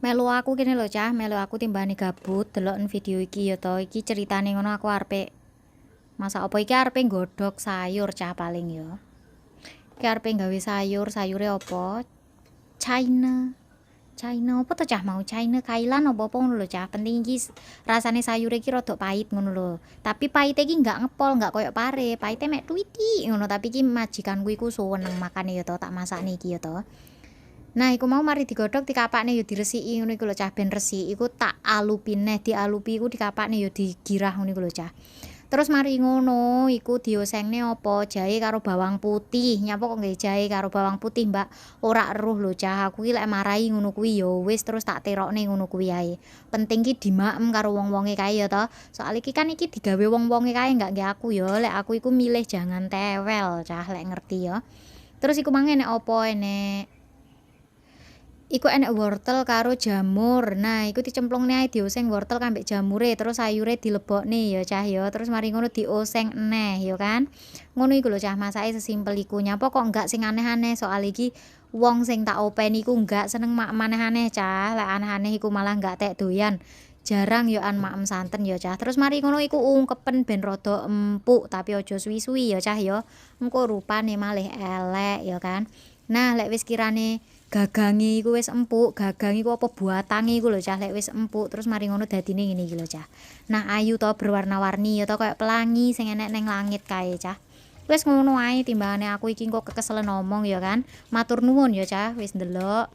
Melu aku kene lho cah, melu aku timbane gabut deloken video iki ya to. Iki ceritane ngono aku arepe masak apa iki arepe nggodhog sayur cah paling ya. Iki arepe gawe sayur, sayure apa? China. China apa to cah mau? China Kailan apa ngono lho cah. Penting iki rasane sayure iki rada pahit ngono lho. Tapi pahite iki enggak ngepol, enggak koyo pare. Pahite mek tuwiti ngono, tapi iki majikanku iku suweneng makane ya to tak masakne iki ya to. Nah, iku mau mari digodhog dikapakne ya diresiki ngono iku lho cah, ben resik iku tak alupi neh, dialupi iku dikapakne ya digirah ngono iku lho cah. Terus mari ngono iku diosengne apa, jahe karo bawang putih. Nyapa kok nggawe jahe karo bawang putih, Mbak? Ora eruh lho cah, aku iki lek marai ngono kuwi ya wis terus tak terokne ngono kuwi ae. Penting ki dimaem karo wong-wonge kae ya toh. Soal iki kan iki digawe wong-wonge kae enggak nggae aku ya. Lek aku iku milih jangan tewel cah, lek ngerti ya. Terus iku mang enek apa, enek iku enek wortel karo jamur. Nah, iku dicemplungne ae dioseng wortel kambek jamure, terus sayure dilebokne ya cah ya. Terus mari ngono dioseng eneh ya kan. Ngono iku lho cah masake sesimpel iku. Nyapa kok enggak sing aneh-aneh soal iki wong sing tak openi iku enggak seneng maem aneh-aneh cah. Lek aneh-aneh iku malah enggak tek doyan. Jarang yo an maem santen ya cah. Terus mari ngono iku ungkepen ben rada empuk tapi aja suwi-suwi ya cah ya. Engko rupane malih elek ya kan. Nah, lek wis kirane gagange iku wis empuk, gagang iku apa buatange iku lho cah, lek wis empuk terus mari ngono dadine ngene iki lho cah. Nah, ayu to berwarna-warni ya to koyo pelangi sing enek ning langit kae cah. Wis ngono ae timbangane aku iki engko kekeselen ngomong ya kan. Matur nuwun ya cah, wis ndelok.